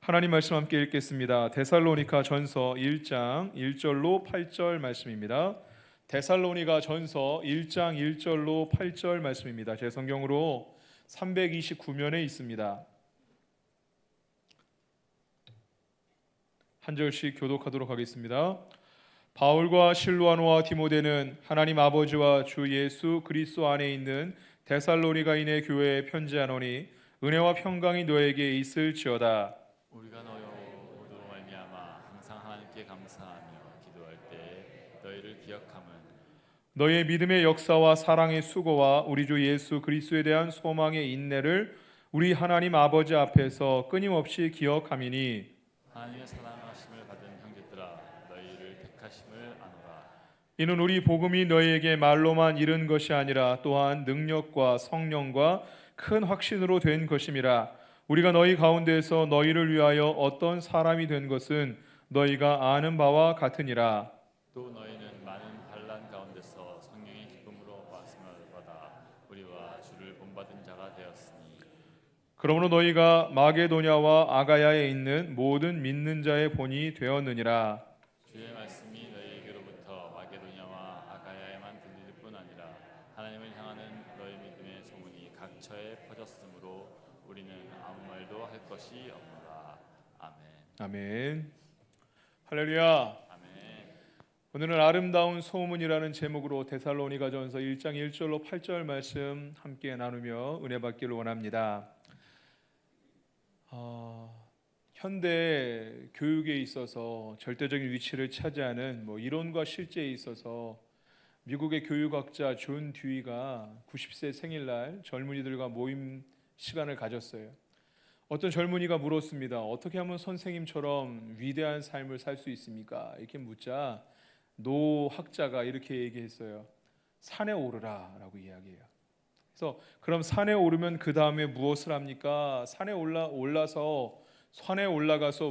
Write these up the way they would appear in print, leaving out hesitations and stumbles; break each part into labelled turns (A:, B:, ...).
A: 하나님 말씀 함께 읽겠습니다. 데살로니가 전서 1장 1절로 8절 말씀입니다. 데살로니가 전서 1장 1절로 8절 말씀입니다. 제 성경으로 329면에 있습니다. 한 절씩 교독하도록 하겠습니다. 바울과 실루아노와 디모데는 하나님 아버지와 주 예수 그리스도 안에 있는 데살로니가인의 교회에 편지하노니 은혜와 평강이 너에게 있을지어다.
B: 우리가 너로 말미암아 항상 하나님께 감사하며 기도할 때 너희를 기억함은
A: 너희의 믿음의 역사와 사랑의 수고와 우리 주 예수 그리스도에 대한 소망의 인내를 우리 하나님 아버지 앞에서 끊임없이 기억함이니
B: 하나님의 사랑하심을 받은 형제들아 너희를 택하심을 아노라.
A: 이는 우리 복음이 너희에게 말로만 이른 것이 아니라 또한 능력과 성령과 큰 확신으로 된 것임이라. 우리가 너희 가운데서 너희를 위하여 어떤 사람이 된 것은 너희가 아는 바와 같으니라.
B: 또 너희는 많은 반란 가운데서 성령의 기쁨으로 말씀을 받아 우리와 주를 본받은 자가 되었으니
A: 그러므로 너희가 마게도냐와 아가야에 있는 모든 믿는 자의 본이 되었느니라.
B: 주의 말씀이 너희에게로부터 마게도냐와 아가야에만 들릴 뿐 아니라 하나님을 향하는 너희 믿음의 소문이 각처에 퍼졌으므로 우리는 아무 말도 할 것이 없노라. 아멘.
A: 아멘. 할렐루야.
B: 아멘.
A: 오늘은 아름다운 소문이라는 제목으로 데살로니가전서 1장 1절로 8절 말씀 함께 나누며 은혜 받기를 원합니다. 현대 교육에 있어서 절대적인 위치를 차지하는 이론과 실제에 있어서 미국의 교육학자 존 듀이가 90세 생일날 젊은이들과 모임 시간을 가졌어요. 어떤 젊은이가 물었습니다. 어떻게 하면 선생님처럼 위대한 삶을 살 수 있습니까? 이렇게 묻자 노 학자가 이렇게 얘기했어요. 산에 오르라 라고 이야기해요. 그래서 그럼 산에 오르면 그 다음에 무엇을 합니까? 산에 올라가서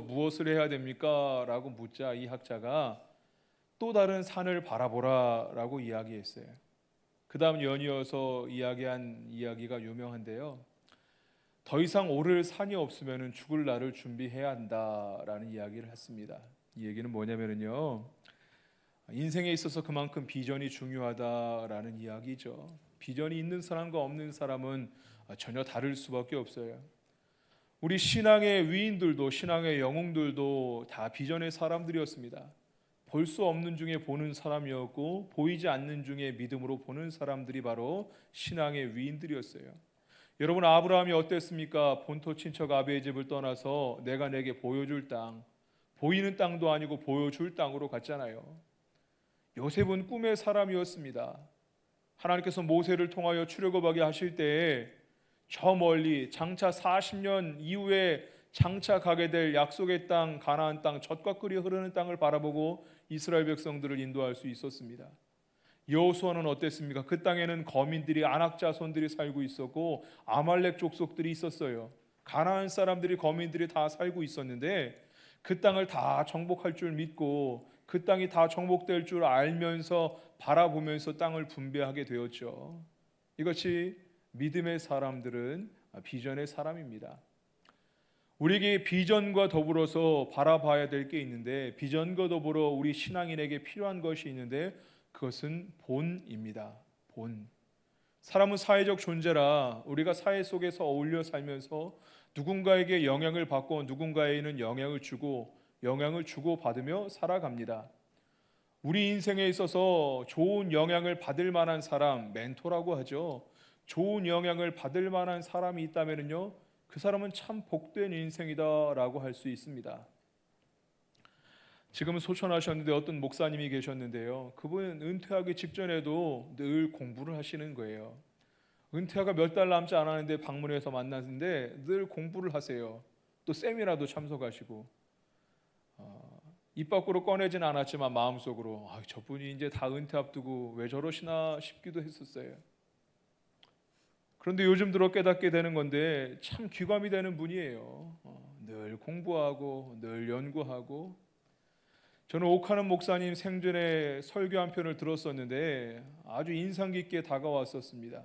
A: 무엇을 해야 됩니까? 라고 묻자 이 학자가 또 다른 산을 바라보라 라고 이야기했어요. 그 다음 연이어서 이야기한 이야기가 유명한데요. 더 이상 오를 산이 없으면 죽을 날을 준비해야 한다라는 이야기를 했습니다. 이 얘기는 뭐냐면요, 인생에 있어서 그만큼 비전이 중요하다라는 이야기죠. 비전이 있는 사람과 없는 사람은 전혀 다를 수밖에 없어요. 우리 신앙의 위인들도 신앙의 영웅들도 다 비전의 사람들이었습니다. 볼 수 없는 중에 보는 사람이었고 보이지 않는 중에 믿음으로 보는 사람들이 바로 신앙의 위인들이었어요. 여러분, 아브라함이 어땠습니까? 본토 친척 아비의 집을 떠나서 내가 내게 보여줄 땅, 보이는 땅도 아니고 보여줄 땅으로 갔잖아요. 요셉은 꿈의 사람이었습니다. 하나님께서 모세를 통하여 출애굽하게 하실 때에 저 멀리 장차 40년 이후에 장차 가게 될 약속의 땅, 가나안 땅, 젖과 꿀이 흐르는 땅을 바라보고 이스라엘 백성들을 인도할 수 있었습니다. 여호수아는 어땠습니까? 그 땅에는 거민들이, 아낙 자손들이 살고 있었고 아말렉 족속들이 있었어요. 가나안 사람들이, 거민들이 다 살고 있었는데 그 땅을 다 정복할 줄 믿고 그 땅이 다 정복될 줄 알면서 바라보면서 땅을 분배하게 되었죠. 이것이 믿음의 사람들은 비전의 사람입니다. 우리에게 비전과 더불어서 바라봐야 될 게 있는데, 비전과 더불어 우리 신앙인에게 필요한 것이 있는데 그것은 본입니다. 본. 사람은 사회적 존재라 우리가 사회 속에서 어울려 살면서 누군가에게 영향을 받고 누군가에게는 영향을 주고 받으며 살아갑니다. 우리 인생에 있어서 좋은 영향을 받을 만한 사람, 멘토라고 하죠. 좋은 영향을 받을 만한 사람이 있다면요, 그 사람은 참 복된 인생이다라고 할 수 있습니다. 지금은 소천하셨는데 어떤 목사님이 계셨는데요, 그분은 은퇴하기 직전에도 늘 공부를 하시는 거예요. 은퇴가 몇 달 남지 않았는데 방문해서 만났는데 늘 공부를 하세요. 또 세미나도 참석하시고, 입 밖으로 꺼내진 않았지만 마음속으로 저분이 이제 다 은퇴 앞두고 왜 저러시나 싶기도 했었어요. 그런데 요즘 들어 깨닫게 되는 건데 참 귀감이 되는 분이에요. 늘 공부하고 늘 연구하고. 저는 옥하는 목사님 생전에 설교 한 편을 들었었는데 아주 인상 깊게 다가왔었습니다.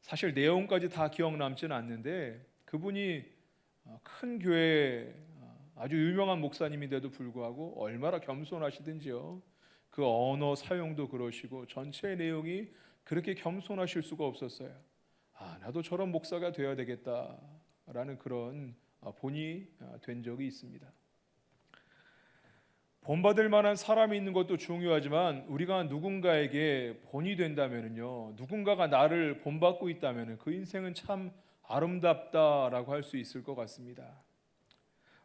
A: 사실 내용까지 다 기억 남지는 않는데 그분이 큰 교회 아주 유명한 목사님인데도 불구하고 얼마나 겸손하시든지요. 그 언어 사용도 그러시고 전체 내용이 그렇게 겸손하실 수가 없었어요. 나도 저런 목사가 되어야 되겠다라는 그런 본이 된 적이 있습니다. 본받을 만한 사람이 있는 것도 중요하지만 우리가 누군가에게 본이 된다면요, 누군가가 나를 본받고 있다면 그 인생은 참 아름답다라고 할 수 있을 것 같습니다.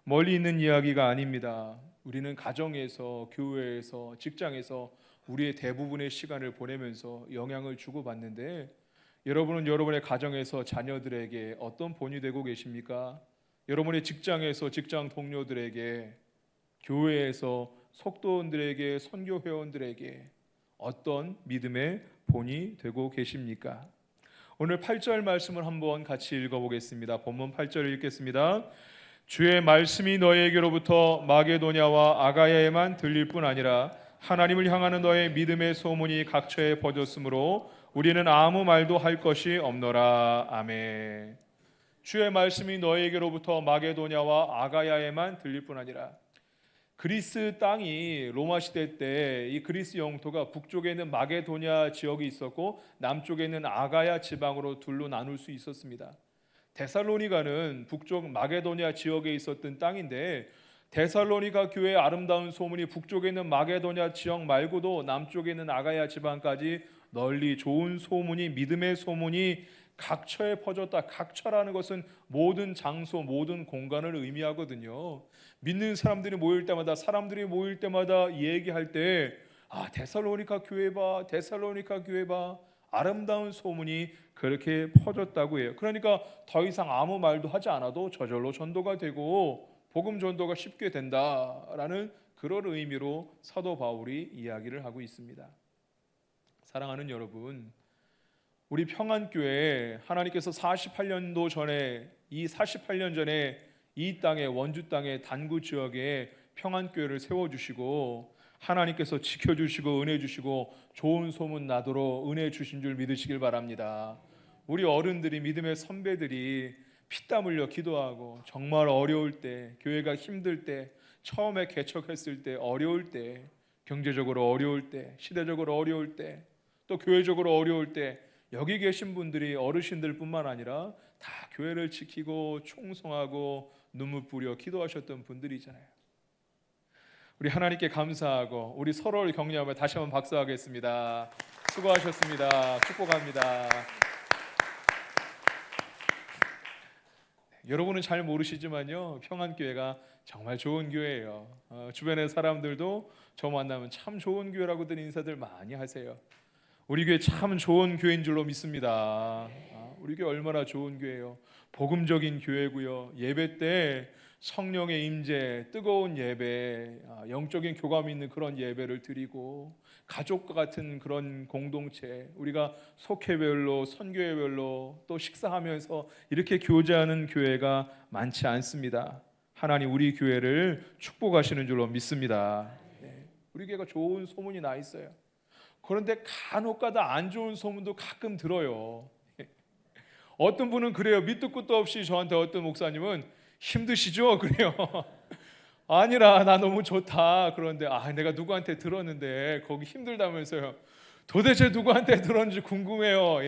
A: 멀리 있는 이야기가 아닙니다. 우리는 가정에서, 교회에서, 직장에서 우리의 대부분의 시간을 보내면서 영향을 주고받는데, 여러분은 여러분의 가정에서 자녀들에게 어떤 본이 되고 계십니까? 여러분의 직장에서 직장 동료들에게, 교회에서 속도원들에게, 선교 회원들에게 어떤 믿음의 본이 되고 계십니까? 오늘 8절 말씀을 한번 같이 읽어보겠습니다. 본문 8절을 읽겠습니다. 주의 말씀이 너희에게로부터 마게도냐와 아가야에만 들릴 뿐 아니라 하나님을 향하는 너의 믿음의 소문이 각처에 퍼졌으므로 우리는 아무 말도 할 것이 없노라. 아멘. 주의 말씀이 너희에게로부터 마게도냐와 아가야에만 들릴 뿐 아니라, 그리스 땅이 로마 시대 때 이 그리스 영토가 북쪽에 있는 마게도냐 지역이 있었고 남쪽에 있는 아가야 지방으로 둘로 나눌 수 있었습니다. 데살로니가는 북쪽 마게도냐 지역에 있었던 땅인데, 데살로니가 교회의 아름다운 소문이 북쪽에 있는 마게도냐 지역 말고도 남쪽에 있는 아가야 지방까지 널리 좋은 소문이, 믿음의 소문이 각처에 퍼졌다. 각처라는 것은 모든 장소, 모든 공간을 의미하거든요. 믿는 사람들이 모일 때마다, 사람들이 모일 때마다 얘기할 때, 데살로니가 교회 봐, 데살로니가 교회 봐, 아름다운 소문이 그렇게 퍼졌다고 해요. 그러니까 더 이상 아무 말도 하지 않아도 저절로 전도가 되고 복음 전도가 쉽게 된다라는 그런 의미로 사도 바울이 이야기를 하고 있습니다. 사랑하는 여러분, 우리 평안교회 하나님께서 48년도 전에, 이 48년 전에 이 땅에, 원주 땅에 단구 지역에 평안교회를 세워주시고 하나님께서 지켜주시고 은혜 주시고 좋은 소문 나도록 은혜 주신 줄 믿으시길 바랍니다. 우리 어른들이, 믿음의 선배들이 피땀 흘려 기도하고 정말 어려울 때, 교회가 힘들 때, 처음에 개척했을 때, 어려울 때, 경제적으로 어려울 때, 시대적으로 어려울 때, 또 교회적으로 어려울 때 여기 계신 분들이 어르신들뿐만 아니라 다 교회를 지키고 충성하고 눈물 뿌려 기도하셨던 분들이잖아요. 우리 하나님께 감사하고 우리 서로를 격려하며 다시 한번 박수하겠습니다. 수고하셨습니다. 축복합니다. 여러분은 잘 모르시지만요, 평안교회가 정말 좋은 교회예요. 주변의 사람들도 저 만나면 참 좋은 교회라고들 인사들 많이 하세요. 우리 교회 참 좋은 교회인 줄로 믿습니다. 우리 교회 얼마나 좋은 교회예요. 복음적인 교회고요. 예배 때 성령의 임재, 뜨거운 예배, 영적인 교감이 있는 그런 예배를 드리고, 가족과 같은 그런 공동체, 우리가 속회별로, 선교회별로 또 식사하면서 이렇게 교제하는 교회가 많지 않습니다. 하나님 우리 교회를 축복하시는 줄로 믿습니다. 우리 교회가 좋은 소문이 나 있어요. 그런데 간혹가다 안 좋은 소문도 가끔 들어요. 어떤 분은 그래요. 밑도 끝도 없이 저한테, 어떤 목사님은 힘드시죠? 그래요. 아니라 나 너무 좋다. 그런데 내가 누구한테 들었는데 거기 힘들다면서요. 도대체 누구한테 들었는지 궁금해요.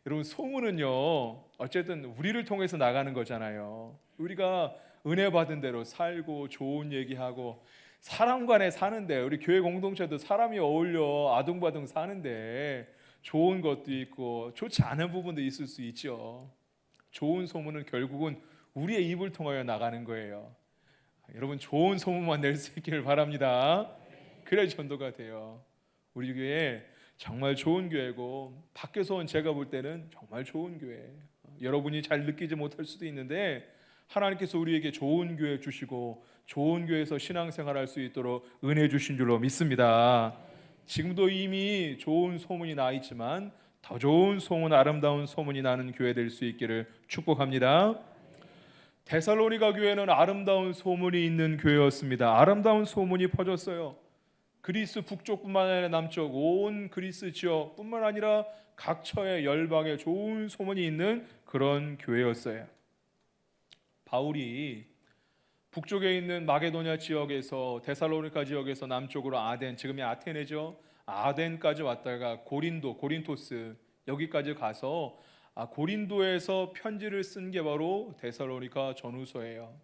A: 여러분, 소문은요, 어쨌든 우리를 통해서 나가는 거잖아요. 우리가 은혜 받은 대로 살고 좋은 얘기하고 사람 간에 사는데, 우리 교회 공동체도 사람이 어울려 아둥바둥 사는데 좋은 것도 있고 좋지 않은 부분도 있을 수 있죠. 좋은 소문은 결국은 우리의 입을 통하여 나가는 거예요. 여러분, 좋은 소문만 낼 수 있기를 바랍니다. 그래야 전도가 돼요. 우리 교회 정말 좋은 교회고, 밖에서 온 제가 볼 때는 정말 좋은 교회. 여러분이 잘 느끼지 못할 수도 있는데 하나님께서 우리에게 좋은 교회 주시고 좋은 교회에서 신앙생활할 수 있도록 은혜 주신 줄로 믿습니다. 지금도 이미 좋은 소문이 나 있지만 더 좋은 소문, 아름다운 소문이 나는 교회 될 수 있기를 축복합니다. 데살로니가 교회는 아름다운 소문이 있는 교회였습니다. 아름다운 소문이 퍼졌어요. 그리스 북쪽뿐만 아니라 남쪽 온 그리스 지역뿐만 아니라 각처의 열방에 좋은 소문이 있는 그런 교회였어요. 바울이 북쪽에 있는 마게도냐 지역에서 데살로니가 지역에서 남쪽으로 아덴, 지금의 아테네죠. 아덴까지 왔다가 고린토스 여기까지 가서 고린도에서 편지를 쓴 게 바로 데살로니가 전후서예요.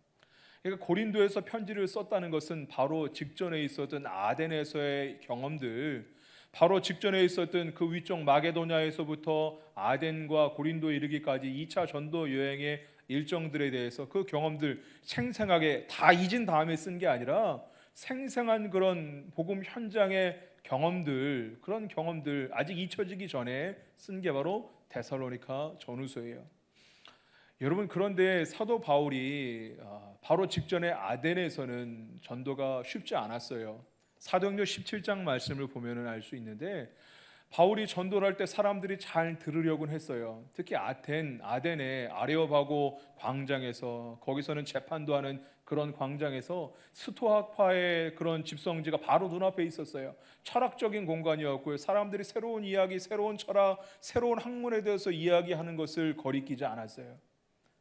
A: 그러니까 고린도에서 편지를 썼다는 것은 바로 직전에 있었던 아덴에서의 경험들, 바로 직전에 있었던 그 위쪽 마게도냐에서부터 아덴과 고린도에 이르기까지 2차 전도 여행의 일정들에 대해서 그 경험들 생생하게 다 잊은 다음에 쓴 게 아니라 생생한 그런 복음 현장의 경험들, 그런 경험들 아직 잊혀지기 전에 쓴 게 바로 데살로니가 전후서예요. 여러분, 그런데 사도 바울이 바로 직전에 아덴에서는 전도가 쉽지 않았어요. 사도행전 17장 말씀을 보면 알 수 있는데 바울이 전도를 할 때 사람들이 잘 들으려고는 했어요. 특히 아덴의 아레오바고 광장에서, 거기서는 재판도 하는 그런 광장에서 스토아파의 그런 집성지가 바로 눈앞에 있었어요. 철학적인 공간이었고요. 사람들이 새로운 이야기, 새로운 철학, 새로운 학문에 대해서 이야기하는 것을 거리끼지 않았어요.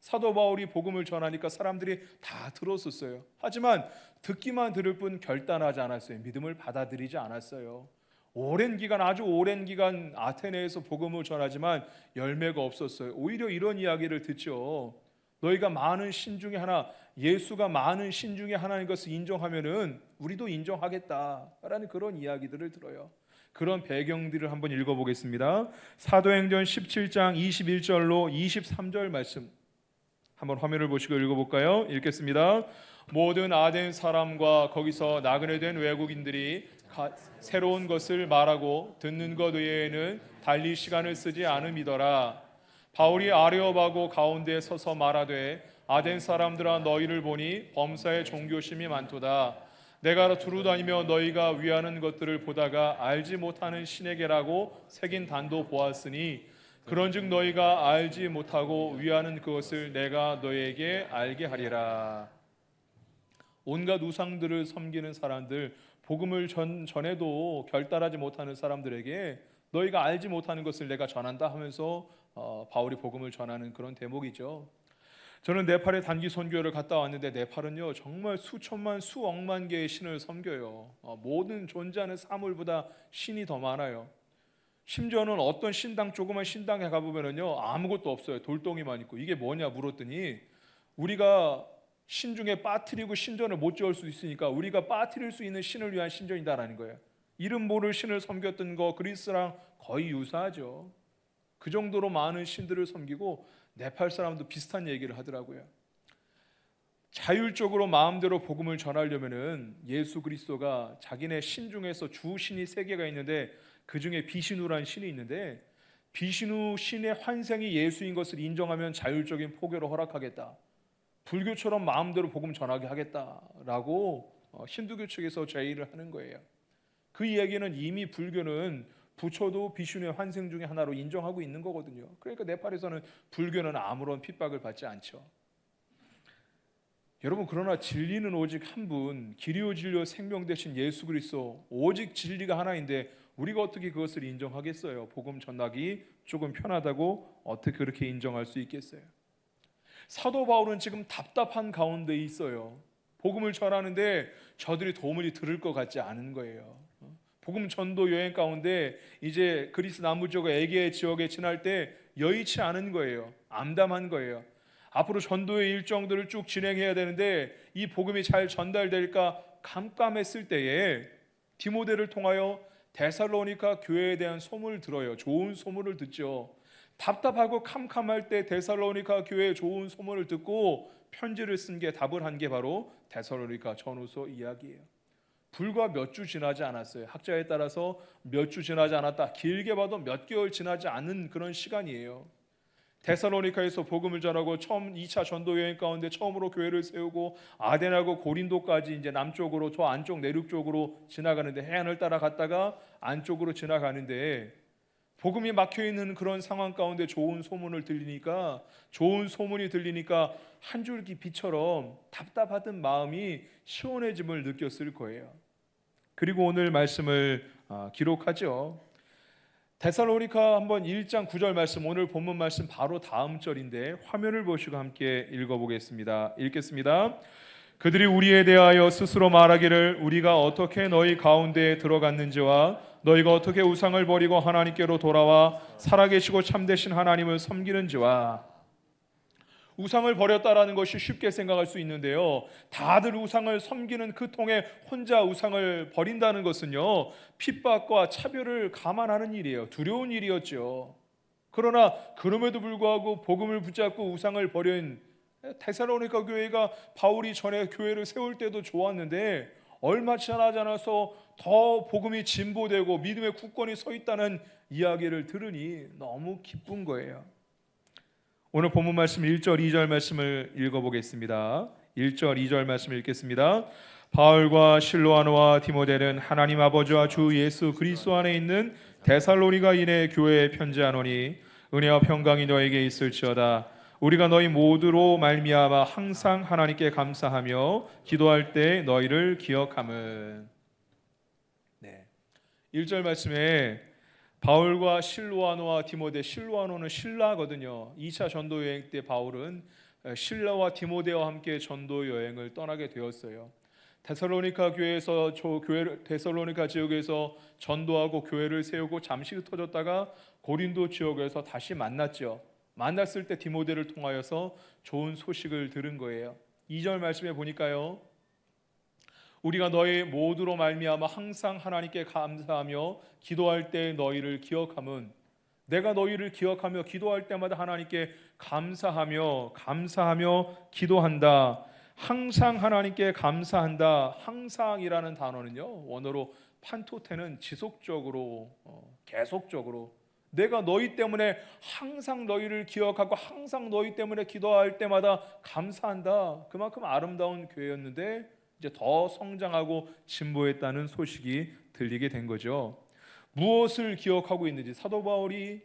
A: 사도 바울이 복음을 전하니까 사람들이 다 들었었어요. 하지만 듣기만 들을 뿐 결단하지 않았어요. 믿음을 받아들이지 않았어요. 아주 오랜 기간 아테네에서 복음을 전하지만 열매가 없었어요. 오히려 이런 이야기를 듣죠. 너희가 많은 신 중에 하나, 예수가 많은 신 중에 하나인 것을 인정하면은 우리도 인정하겠다라는 그런 이야기들을 들어요. 그런 배경들을 한번 읽어보겠습니다. 사도행전 17장 21절로 23절 말씀 한번 화면을 보시고 읽어볼까요? 읽겠습니다. 모든 아덴 사람과 거기서 나그네 된 외국인들이 새로운 것을 말하고 듣는 것 외에는 달리 시간을 쓰지 않음이더라. 바울이 아레오바고 가운데 서서 말하되 아덴 사람들아 너희를 보니 범사에 종교심이 많도다. 내가 두루 다니며 너희가 위하는 것들을 보다가 알지 못하는 신에게라고 새긴 단도 보았으니 그런즉 너희가 알지 못하고 위하는 그것을 내가 너희에게 알게 하리라. 온갖 우상들을 섬기는 사람들, 복음을 전해도 결단하지 못하는 사람들에게 너희가 알지 못하는 것을 내가 전한다 하면서 바울이 복음을 전하는 그런 대목이죠. 저는 네팔에 단기 선교를 갔다 왔는데 네팔은요 정말 수천만 수억만 개의 신을 섬겨요. 모든 존재하는 사물보다 신이 더 많아요. 심지어는 어떤 신당, 조그만 신당에 가보면요 아무것도 없어요. 돌덩이만 있고. 이게 뭐냐 물었더니 우리가 신중에 빠뜨리고 신전을 못 지을 수 있으니까 우리가 빠뜨릴 수 있는 신을 위한 신전이다라는 거예요. 이름 모를 신을 섬겼던 거 그리스랑 거의 유사하죠. 그 정도로 많은 신들을 섬기고 네팔 사람도 비슷한 얘기를 하더라고요. 자율적으로 마음대로 복음을 전하려면은 예수 그리스도가 자기네 신 중에서 주 신이 세 개가 있는데 그 중에 비신우라는 신이 있는데 비신우 신의 환생이 예수인 것을 인정하면 자율적인 포교를 허락하겠다. 불교처럼 마음대로 복음 전하게 하겠다라고 힌두교 측에서 제의를 하는 거예요. 그 이야기는 이미 불교는 부처도 비신우의 환생 중에 하나로 인정하고 있는 거거든요. 그러니까 네팔에서는 불교는 아무런 핍박을 받지 않죠. 여러분, 그러나 진리는 오직 한 분, 길이요 진리요 생명 되신 예수 그리스도, 오직 진리가 하나인데 우리가 어떻게 그것을 인정하겠어요? 복음 전하기 조금 편하다고 어떻게 그렇게 인정할 수 있겠어요? 사도 바울은 지금 답답한 가운데 있어요. 복음을 전하는데 저들이 도무지 들을 것 같지 않은 거예요. 복음 전도 여행 가운데 이제 그리스 남부쪽 에게 지역에 지날 때 여의치 않은 거예요. 암담한 거예요. 앞으로 전도의 일정들을 쭉 진행해야 되는데 이 복음이 잘 전달될까 깜깜했을 때에 디모데를 통하여 데살로니가 교회에 대한 소문을 들어요. 좋은 소문을 듣죠. 답답하고 캄캄할 때 데살로니가 교회의 좋은 소문을 듣고 편지를 쓴 게, 답을 한 게 바로 데살로니가 전후서 이야기예요. 불과 몇 주 지나지 않았어요. 학자에 따라서 몇 주 지나지 않았다, 길게 봐도 몇 개월 지나지 않은 그런 시간이에요. 데살로니카에서 복음을 전하고 처음 2차 전도 여행 가운데 처음으로 교회를 세우고 아덴하고 고린도까지 이제 남쪽으로, 저 안쪽 내륙 쪽으로 지나가는데, 해안을 따라갔다가 안쪽으로 지나가는데 복음이 막혀 있는 그런 상황 가운데 좋은 소문이 들리니까 한 줄기 빛처럼 답답하던 마음이 시원해짐을 느꼈을 거예요. 그리고 오늘 말씀을 기록하죠. 데살로니가 한번 1장 9절 말씀, 오늘 본문 말씀 바로 다음 절인데 화면을 보시고 함께 읽어보겠습니다. 읽겠습니다. 그들이 우리에 대하여 스스로 말하기를 우리가 어떻게 너희 가운데에 들어갔는지와 너희가 어떻게 우상을 버리고 하나님께로 돌아와 살아계시고 참되신 하나님을 섬기는지와. 우상을 버렸다라는 것이 쉽게 생각할 수 있는데요, 다들 우상을 섬기는 그 통에 혼자 우상을 버린다는 것은요, 핍박과 차별을 감안하는 일이에요. 두려운 일이었죠. 그러나 그럼에도 불구하고 복음을 붙잡고 우상을 버린 데살로니가 교회가 바울이 전에 교회를 세울 때도 좋았는데 얼마 지나지 않아서 더 복음이 진보되고 믿음의 굳건히 서 있다는 이야기를 들으니 너무 기쁜 거예요. 오늘 본문 말씀 1절 2절 말씀을 읽어보겠습니다. 1절 2절 말씀 읽겠습니다. 바울과 실로아노와 디모데는 하나님 아버지와 주 예수 그리스도 안에 있는 데살로니가인의 교회에 편지하노니 은혜와 평강이 너에게 있을지어다. 우리가 너희 모두로 말미암아 항상 하나님께 감사하며 기도할 때 너희를 기억함은. 1절 말씀에 바울과 실로아노와 디모데, 실로아노는 신라거든요. 2차 전도 여행 때 바울은 신라와 디모데와 함께 전도 여행을 떠나게 되었어요. 데살로니가 교회에서 데살로니가 지역에서 전도하고 교회를 세우고 잠시 흩어졌다가 고린도 지역에서 다시 만났죠. 만났을 때 디모데를 통하여서 좋은 소식을 들은 거예요. 2절 말씀에 보니까요, 우리가 너희 모두로 말미암아 항상 하나님께 감사하며 기도할 때 너희를 기억함은, 내가 너희를 기억하며 기도할 때마다 하나님께 감사하며 기도한다. 항상 하나님께 감사한다. 항상이라는 단어는요, 원어로 판토테는 지속적으로, 계속적으로, 내가 너희 때문에 항상 너희를 기억하고 항상 너희 때문에 기도할 때마다 감사한다. 그만큼 아름다운 교회였는데 이제 더 성장하고 진보했다는 소식이 들리게 된 거죠. 무엇을 기억하고 있는지, 사도 바울이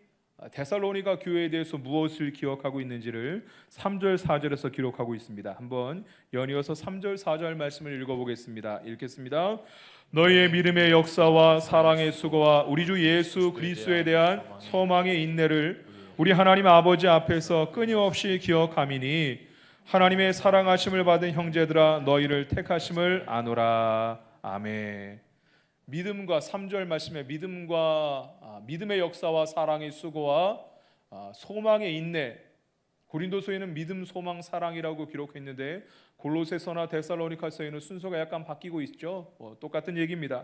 A: 데살로니가 교회에 대해서 무엇을 기억하고 있는지를 3절 4절에서 기록하고 있습니다. 한번 연이어서 3절 4절 말씀을 읽어보겠습니다. 읽겠습니다. 너희의 믿음의 역사와 사랑의 수고와 우리 주 예수 그리스도에 대한 소망의 인내를 우리 하나님 아버지 앞에서 끊임없이 기억함이니 하나님의 사랑하심을 받은 형제들아 너희를 택하심을 아노라. 아멘. 믿음과 3절 말씀에 믿음의 역사와 사랑의 수고와 소망의 인내, 고린도서에는 믿음, 소망, 사랑이라고 기록했는데 골로새서나 데살로니가서에는 순서가 약간 바뀌고 있죠. 똑같은 얘기입니다.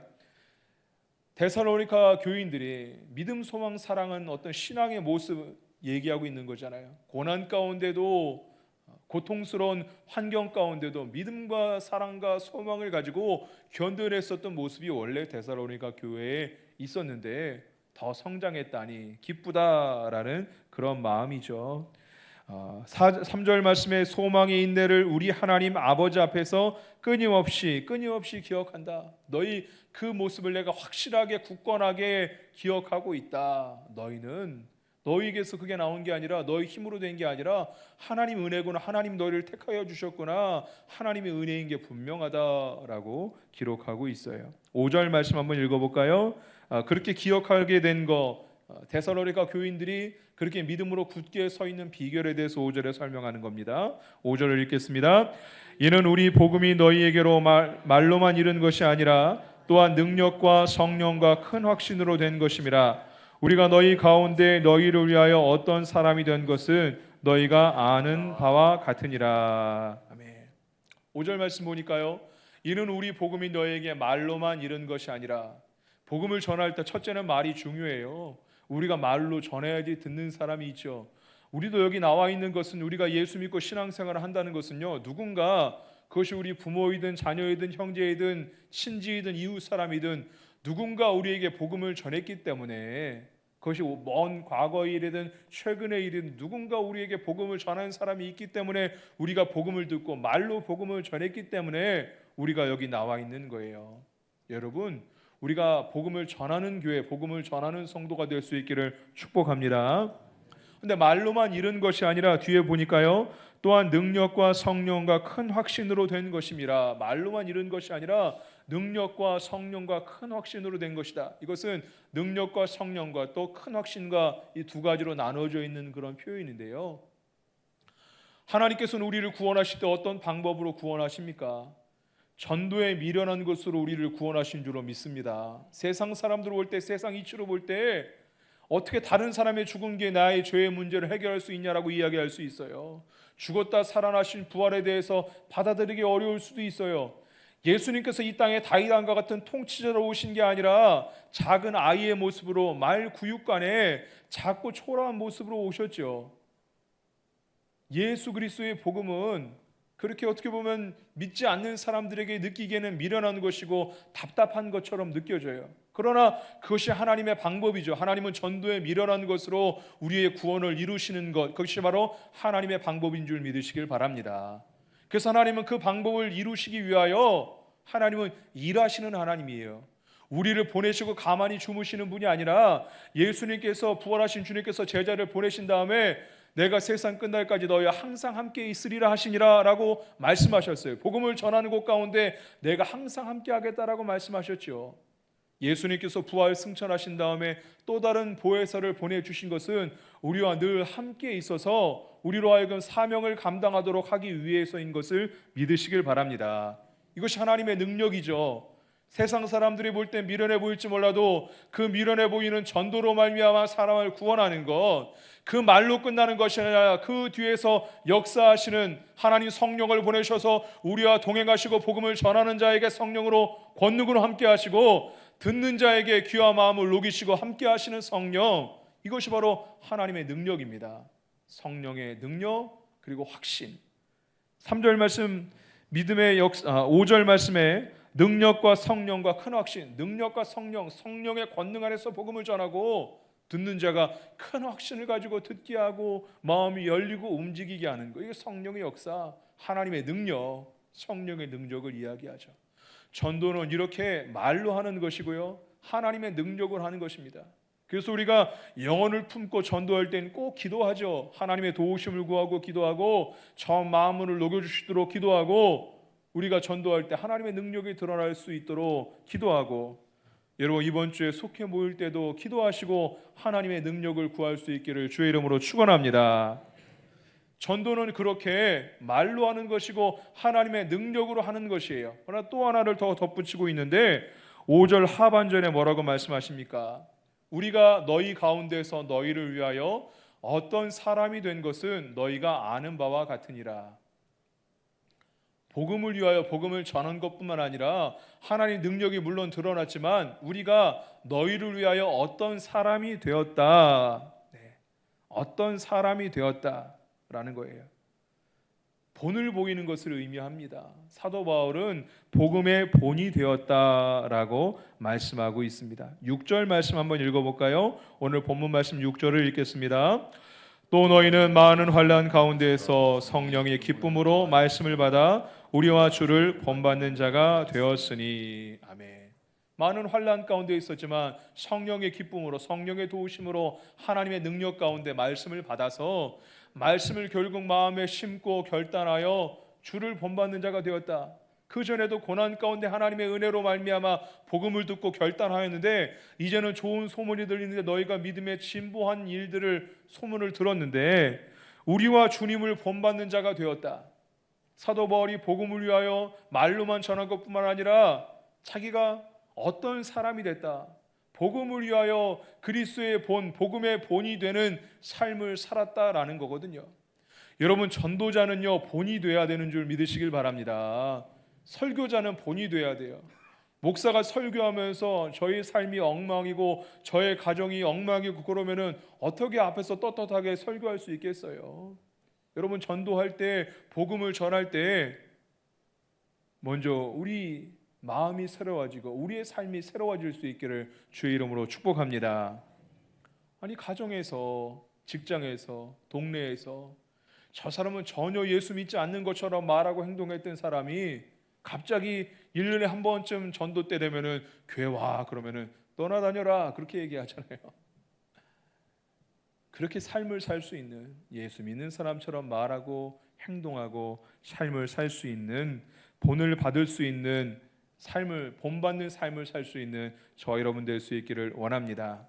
A: 데살로니가 교인들이 믿음, 소망, 사랑은 어떤 신앙의 모습 얘기하고 있는 거잖아요. 고난 가운데도, 고통스러운 환경 가운데도 믿음과 사랑과 소망을 가지고 견뎌냈었던 모습이 원래 데살로니가 교회에 있었는데 더 성장했다니 기쁘다라는 그런 마음이죠. 3절 말씀에 소망의 인내를 우리 하나님 아버지 앞에서 끊임없이 기억한다. 너희 그 모습을 내가 확실하게 굳건하게 기억하고 있다. 너희에게서 그게 나온 게 아니라 너희 힘으로 된 게 아니라 하나님 은혜구나. 하나님 너희를 택하여 주셨구나. 하나님의 은혜인 게 분명하다라고 기록하고 있어요. 5절 말씀 한번 읽어볼까요? 그렇게 기억하게 된 거, 데살로니가 교인들이 그렇게 믿음으로 굳게 서 있는 비결에 대해서 5절에 설명하는 겁니다. 5절을 읽겠습니다. 이는 우리 복음이 너희에게로 말로만 이른 것이 아니라 또한 능력과 성령과 큰 확신으로 된 것임이라. 우리가 너희 가운데 너희를 위하여 어떤 사람이 된 것은 너희가 아는 바와 같으니라. 아멘. 5절 말씀 보니까요, 이는 우리 복음이 너희에게 말로만 이른 것이 아니라, 복음을 전할 때 첫째는 말이 중요해요. 우리가 말로 전해야지 듣는 사람이 있죠. 우리도 여기 나와 있는 것은, 우리가 예수 믿고 신앙생활을 한다는 것은요, 누군가, 그것이 우리 부모이든 자녀이든 형제이든 친지이든 이웃 사람이든 누군가 우리에게 복음을 전했기 때문에, 그것이 먼 과거의 일이든 최근의 일이든 누군가 우리에게 복음을 전하는 사람이 있기 때문에 우리가 복음을 듣고 말로 복음을 전했기 때문에 우리가 여기 나와 있는 거예요. 여러분, 우리가 복음을 전하는 교회, 복음을 전하는 성도가 될 수 있기를 축복합니다. 근데 말로만 이른 것이 아니라 뒤에 보니까요, 또한 능력과 성령과 큰 확신으로 된 것임이라. 말로만 이룬 것이 아니라 능력과 성령과 큰 확신으로 된 것이다. 이것은 능력과 성령과 또 큰 확신과 이 두 가지로 나눠져 있는 그런 표현인데요. 하나님께서는 우리를 구원하실 때 어떤 방법으로 구원하십니까? 전도에 미련한 것으로 우리를 구원하신 줄로 믿습니다. 세상 사람들 볼 때, 세상 이치로 볼 때 어떻게 다른 사람의 죽은 게 나의 죄의 문제를 해결할 수 있냐라고 이야기할 수 있어요. 죽었다 살아나신 부활에 대해서 받아들이기 어려울 수도 있어요. 예수님께서 이 땅에 다윗 왕과 같은 통치자로 오신 게 아니라 작은 아이의 모습으로 말 구육간에 작고 초라한 모습으로 오셨죠. 예수 그리스도의 복음은 그렇게 어떻게 보면 믿지 않는 사람들에게 느끼기에는 미련한 것이고 답답한 것처럼 느껴져요. 그러나 그것이 하나님의 방법이죠. 하나님은 전도에 미련한 것으로 우리의 구원을 이루시는 것, 그것이 바로 하나님의 방법인 줄 믿으시길 바랍니다. 그래서 하나님은 그 방법을 이루시기 위하여 하나님은 일하시는 하나님이에요. 우리를 보내시고 가만히 주무시는 분이 아니라 예수님께서, 부활하신 주님께서 제자를 보내신 다음에 내가 세상 끝날까지 너희와 항상 함께 있으리라 하시니라 라고 말씀하셨어요. 복음을 전하는 곳 가운데 내가 항상 함께 하겠다라고 말씀하셨죠. 예수님께서 부활 승천하신 다음에 또 다른 보혜사를 보내주신 것은 우리와 늘 함께 있어서 우리로 하여금 사명을 감당하도록 하기 위해서인 것을 믿으시길 바랍니다. 이것이 하나님의 능력이죠. 세상 사람들이 볼 때 미련해 보일지 몰라도 그 미련해 보이는 전도로 말미암아 사람을 구원하는 것, 그 말로 끝나는 것이 아니라 그 뒤에서 역사하시는 하나님 성령을 보내셔서 우리와 동행하시고 복음을 전하는 자에게 성령으로 권능으로 함께 하시고 듣는 자에게 귀와 마음을 녹이시고 함께 하시는 성령, 이것이 바로 하나님의 능력입니다. 성령의 능력 그리고 확신. 3절 말씀 믿음의 5절 말씀에 능력과 성령과 큰 확신, 능력과 성령, 성령의 권능 안에서 복음을 전하고 듣는 자가 큰 확신을 가지고 듣게 하고 마음이 열리고 움직이게 하는 거, 이게 성령의 역사, 하나님의 능력, 성령의 능력을 이야기하죠. 전도는 이렇게 말로 하는 것이고요, 하나님의 능력을 하는 것입니다. 그래서 우리가 영혼을 품고 전도할 때는 꼭 기도하죠. 하나님의 도우심을 구하고 기도하고 저 마음을 녹여주시도록 기도하고 우리가 전도할 때 하나님의 능력이 드러날 수 있도록 기도하고, 여러분 이번 주에 속해 모일 때도 기도하시고 하나님의 능력을 구할 수 있기를 주의 이름으로 축원합니다. 전도는 그렇게 말로 하는 것이고 하나님의 능력으로 하는 것이에요. 그러나 또 하나를 더 덧붙이고 있는데 5절 하반절에 뭐라고 말씀하십니까? 우리가 너희 가운데서 너희를 위하여 어떤 사람이 된 것은 너희가 아는 바와 같으니라. 복음을 위하여 복음을 전한 것뿐만 아니라 하나님의 능력이 물론 드러났지만 우리가 너희를 위하여 어떤 사람이 되었다. 어떤 사람이 되었다라는 거예요. 본을 보이는 것을 의미합니다. 사도 바울은 복음의 본이 되었다라고 말씀하고 있습니다. 6절 말씀 한번 읽어볼까요? 오늘 본문 말씀 6절을 읽겠습니다. 또 너희는 많은 환난 가운데에서 성령의 기쁨으로 말씀을 받아 우리와 주를 본받는 자가 되었으니. 아멘. 많은 환난 가운데 있었지만 성령의 기쁨으로, 성령의 도우심으로 하나님의 능력 가운데 말씀을 받아서 말씀을 결국 마음에 심고 결단하여 주를 본받는 자가 되었다. 그 전에도 고난 가운데 하나님의 은혜로 말미암아 복음을 듣고 결단하였는데 이제는 좋은 소문이 들리는데 너희가 믿음에 진보한 일들을 소문을 들었는데 우리와 주님을 본받는 자가 되었다. 사도 바울이 복음을 위하여 말로만 전한 것뿐만 아니라 자기가 어떤 사람이 됐다. 복음을 위하여 그리스도의 본, 복음의 본이 되는 삶을 살았다라는 거거든요. 여러분 전도자는요 본이 돼야 되는 줄 믿으시길 바랍니다. 설교자는 본이 돼야 돼요. 목사가 설교하면서 저의 삶이 엉망이고 저의 가정이 엉망이고 그러면은 어떻게 앞에서 떳떳하게 설교할 수 있겠어요? 여러분 전도할 때, 복음을 전할 때 먼저 우리 마음이 새로워지고 우리의 삶이 새로워질 수 있기를 주의 이름으로 축복합니다. 아니 가정에서, 직장에서, 동네에서 저 사람은 전혀 예수 믿지 않는 것처럼 말하고 행동했던 사람이 갑자기 1년에 한 번쯤 전도 때 되면은 교회 와 그러면은 떠나다녀라 그렇게 얘기하잖아요. 그렇게 삶을 살 수 있는, 예수 믿는 사람처럼 말하고 행동하고 삶을 살 수 있는, 본을 받을 수 있는 삶을, 본받는 삶을 살 수 있는 저와 여러분 될 수 있기를 원합니다.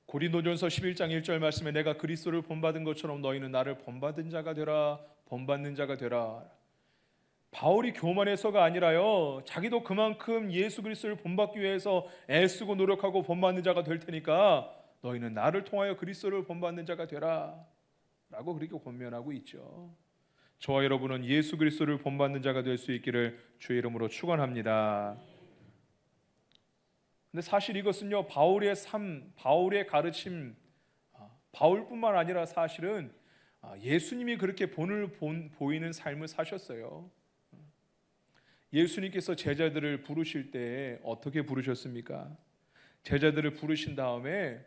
A: 고린도전서 11장 1절 말씀에 내가 그리스도를 본받은 것처럼 너희는 나를 본받은 자가 되라, 본받는 자가 되라. 바울이 교만해서가 아니라요, 자기도 그만큼 예수 그리스도를 본받기 위해서 애쓰고 노력하고 본받는 자가 될 테니까 너희는 나를 통하여 그리스도를 본받는 자가 되라 라고 그렇게 권면하고 있죠. 저와 여러분은 예수 그리스도를 본받는 자가 될 수 있기를 주의 이름으로 축원합니다. 근데 사실 이것은요, 바울의 삶, 바울의 가르침, 바울뿐만 아니라 사실은 예수님이 그렇게 본을 보이는 삶을 사셨어요. 예수님께서 제자들을 부르실 때 어떻게 부르셨습니까? 제자들을 부르신 다음에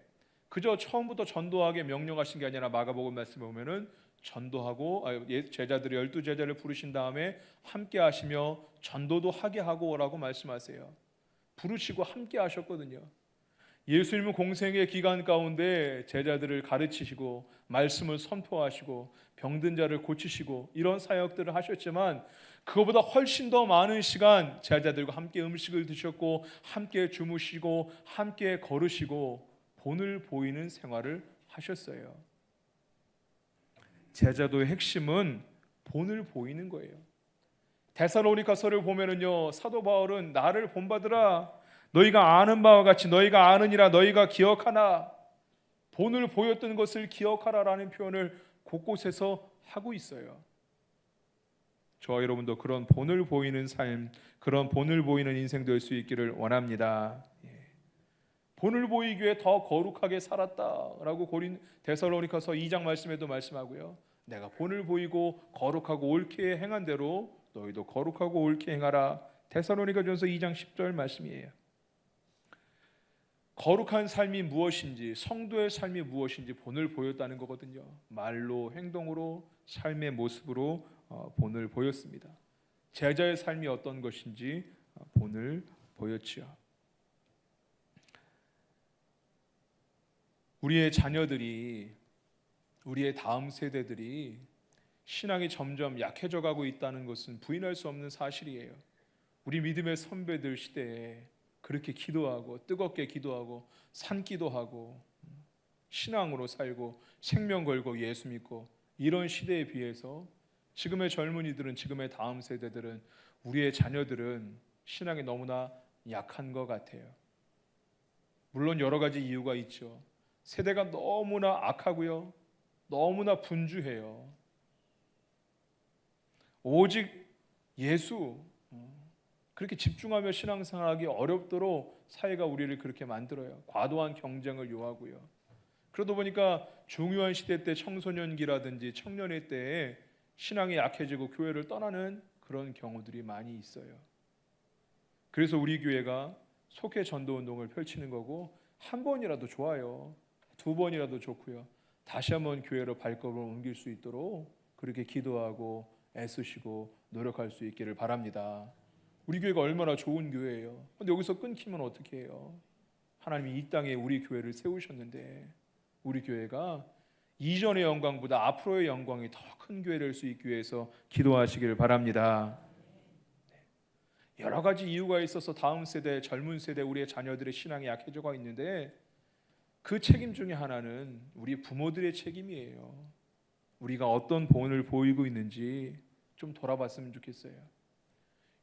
A: 그저 처음부터 전도하게 명령하신 게 아니라 마가복음 말씀에 보면은 전도하고 제자들을 12제자를 부르신 다음에 함께 하시며 전도도 하게 하고라고 말씀하세요. 부르시고 함께 하셨거든요. 예수님은 공생의 기간 가운데 제자들을 가르치시고 말씀을 선포하시고 병든 자를 고치시고 이런 사역들을 하셨지만 그거보다 훨씬 더 많은 시간 제자들과 함께 음식을 드셨고 함께 주무시고 함께 걸으시고 본을 보이는 생활을 하셨어요. 제자도의 핵심은 본을 보이는 거예요. 데살로니가서를 보면은요, 사도 바울은 나를 본받으라, 너희가 아는 바와 같이 너희가 아느니라, 너희가 기억하나, 본을 보였던 것을 기억하라라는 표현을 곳곳에서 하고 있어요. 저와 여러분도 그런 본을 보이는 삶, 그런 본을 보이는 인생 될 수 있기를 원합니다. 본을 보이기 위해 더 거룩하게 살았다라고 데살로니가서 2장 말씀에도 말씀하고요. 내가 본을 보이고 거룩하고 옳게 행한 대로 너희도 거룩하고 옳게 행하라. 데살로니가전서 2장 10절 말씀이에요. 거룩한 삶이 무엇인지, 성도의 삶이 무엇인지 본을 보였다는 거거든요. 말로, 행동으로, 삶의 모습으로 본을 보였습니다. 제자의 삶이 어떤 것인지 본을 보였지요. 우리의 자녀들이, 우리의 다음 세대들이 신앙이 점점 약해져 가고 있다는 것은 부인할 수 없는 사실이에요. 우리 믿음의 선배들 시대에 그렇게 기도하고 뜨겁게 기도하고 산기도하고 신앙으로 살고 생명 걸고 예수 믿고 이런 시대에 비해서 지금의 젊은이들은, 지금의 다음 세대들은, 우리의 자녀들은 신앙이 너무나 약한 것 같아요. 물론 여러 가지 이유가 있죠. 세대가 너무나 악하고요, 너무나 분주해요. 오직 예수, 그렇게 집중하며 신앙생활하기 어렵도록 사회가 우리를 그렇게 만들어요. 과도한 경쟁을 요하고요. 그러다 보니까 중요한 시대 때, 청소년기라든지 청년의 때에 신앙이 약해지고 교회를 떠나는 그런 경우들이 많이 있어요. 그래서 우리 교회가 속회 전도 운동을 펼치는 거고, 한 번이라도 좋아요, 두 번이라도 좋고요, 다시 한번 교회로 발걸음을 옮길 수 있도록 그렇게 기도하고 애쓰시고 노력할 수 있기를 바랍니다. 우리 교회가 얼마나 좋은 교회예요. 근데 여기서 끊기면 어떻게 해요? 하나님이 이 땅에 우리 교회를 세우셨는데 우리 교회가 이전의 영광보다 앞으로의 영광이 더 큰 교회를 될 수 있기 위해서 기도하시기를 바랍니다. 여러 가지 이유가 있어서 다음 세대, 젊은 세대, 우리의 자녀들의 신앙이 약해져가 있는데 그 책임 중에 하나는 우리 부모들의 책임이에요. 우리가 어떤 본을 보이고 있는지 좀 돌아봤으면 좋겠어요.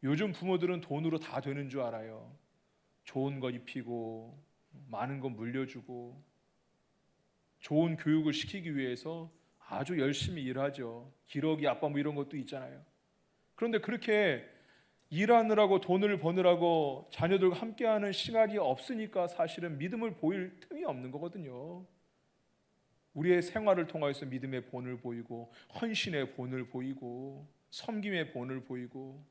A: 요즘 부모들은 돈으로 다 되는 줄 알아요. 좋은 거 입히고 많은 거 물려주고 좋은 교육을 시키기 위해서 아주 열심히 일하죠. 기러기 아빠 뭐 이런 것도 있잖아요. 그런데 그렇게 일하느라고 돈을 버느라고 자녀들과 함께하는 시간이 없으니까 사실은 믿음을 보일 틈이 없는 거거든요. 우리의 생활을 통해서 믿음의 본을 보이고 헌신의 본을 보이고 섬김의 본을 보이고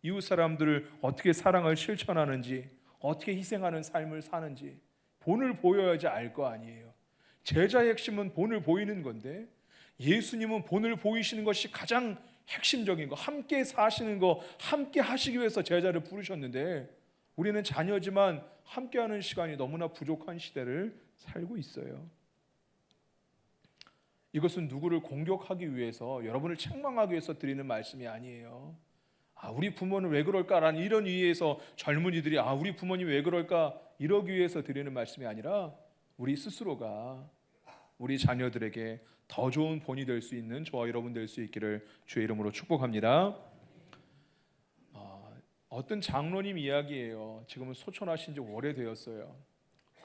A: 이웃 사람들을 어떻게 사랑을 실천하는지, 어떻게 희생하는 삶을 사는지 본을 보여야지 알 거 아니에요. 제자의 핵심은 본을 보이는 건데 예수님은 본을 보이시는 것이 가장 핵심적인 거, 함께 사시는 거, 함께 하시기 위해서 제자를 부르셨는데 우리는 자녀지만 함께하는 시간이 너무나 부족한 시대를 살고 있어요. 이것은 누구를 공격하기 위해서, 여러분을 책망하기 위해서 드리는 말씀이 아니에요. 우리 부모는 왜 그럴까라는 이런 이유에서 젊은이들이 우리 부모님 왜 그럴까 이러기 위해서 드리는 말씀이 아니라 우리 스스로가 우리 자녀들에게 더 좋은 본이 될 수 있는 저와 여러분 될 수 있기를 주의 이름으로 축복합니다. 어떤 장로님 이야기예요. 지금은 소천하신 지 오래되었어요.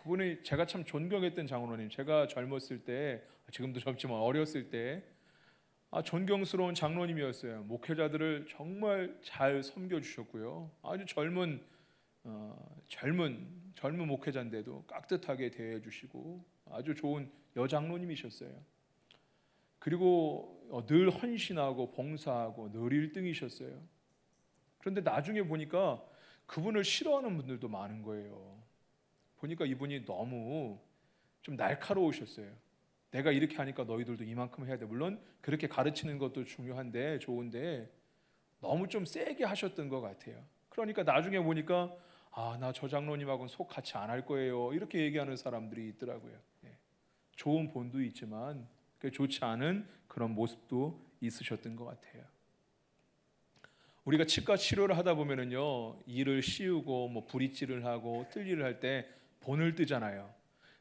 A: 그분이 제가 참 존경했던 장로님, 제가 젊었을 때, 지금도 젊지만 어렸을 때 존경스러운 장로님이었어요. 목회자들을 정말 잘 섬겨주셨고요. 아주 젊은 목회자인데도 깍듯하게 대해주시고 아주 좋은 여장로님이셨어요. 그리고 늘 헌신하고 봉사하고 늘 1등이셨어요. 그런데 나중에 보니까 그분을 싫어하는 분들도 많은 거예요. 보니까 이분이 너무 좀 날카로우셨어요. 내가 이렇게 하니까 너희들도 이만큼 해야 돼. 물론 그렇게 가르치는 것도 중요한데 좋은데 너무 좀 세게 하셨던 것 같아요. 그러니까 나중에 보니까 나 저 장로님하고는 속 같이 안 할 거예요. 이렇게 얘기하는 사람들이 있더라고요. 좋은 본도 있지만 좋지 않은 그런 모습도 있으셨던 것 같아요. 우리가 치과 치료를 하다 보면은요, 이를 씌우고 브릿지를 하고 뜰리를 할 때 본을 뜨잖아요.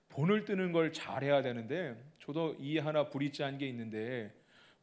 A: 본을 뜨는 걸 잘해야 되는데, 저도 이 하나 브릿지 한 게 있는데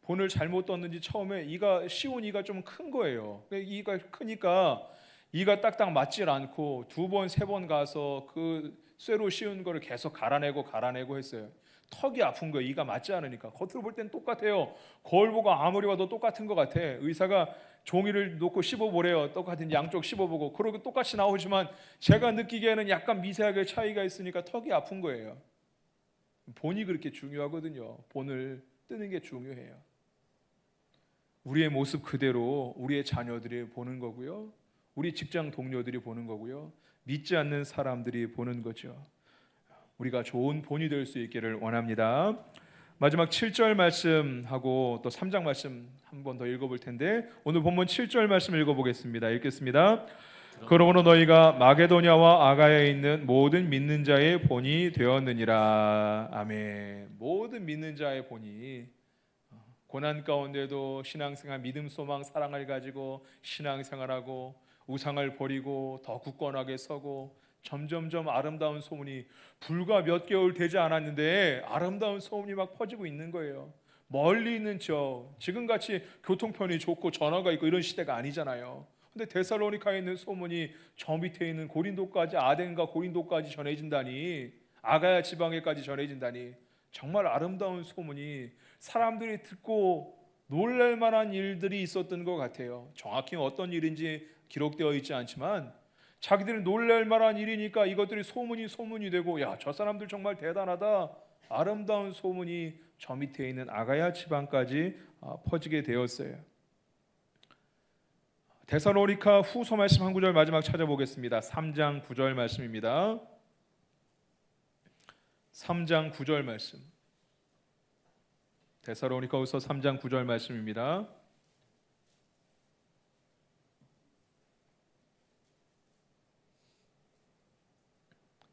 A: 본을 잘못 떴는지 처음에 씌운 이가 좀 큰 거예요. 이가 크니까 이가 딱딱 맞질 않고 2번, 3번 가서 그 쇠로 씌운 거를 계속 갈아내고 했어요. 턱이 아픈 거예요. 이가 맞지 않으니까. 겉으로 볼 땐 똑같아요. 거울 보고 아무리 봐도 똑같은 것 같아. 의사가 종이를 놓고 씹어보래요. 똑같은 양쪽 씹어보고. 그러고 똑같이 나오지만 제가 느끼기에는 약간 미세하게 차이가 있으니까 턱이 아픈 거예요. 본이 그렇게 중요하거든요. 본을 뜨는 게 중요해요. 우리의 모습 그대로 우리의 자녀들이 보는 거고요. 우리 직장 동료들이 보는 거고요. 믿지 않는 사람들이 보는 거죠. 우리가 좋은 본이 될 수 있기를 원합니다. 마지막 7절 말씀하고 또 3장 말씀 한 번 더 읽어볼 텐데, 오늘 본문 7절 말씀 읽어보겠습니다. 읽겠습니다. 그러므로 너희가 마게도냐와 아가야에 있는 모든 믿는 자의 본이 되었느니라. 아멘. 모든 믿는 자의 본이, 고난 가운데도 신앙생활, 믿음, 소망, 사랑을 가지고 신앙생활하고 우상을 버리고 더 굳건하게 서고 점점점 아름다운 소문이, 불과 몇 개월 되지 않았는데 아름다운 소문이 막 퍼지고 있는 거예요. 멀리 있는 지금같이 교통편이 좋고 전화가 있고 이런 시대가 아니잖아요. 근데 데살로니카에 있는 소문이 저 밑에 있는 고린도까지, 아덴과 고린도까지 전해진다니, 아가야 지방에까지 전해진다니, 정말 아름다운 소문이 사람들이 듣고 놀랄 만한 일들이 있었던 것 같아요. 정확히 어떤 일인지 기록되어 있지 않지만 자기들이 놀랄 만한 일이니까 이것들이 소문이 되고, 저 사람들 정말 대단하다, 아름다운 소문이 저 밑에 있는 아가야 지방까지 퍼지게 되었어요. 데살로니가 후서 말씀 한 구절 마지막 찾아보겠습니다. 3장 9절 말씀입니다. 3장 9절 말씀. 데살로니가 후서 3장 9절 말씀입니다.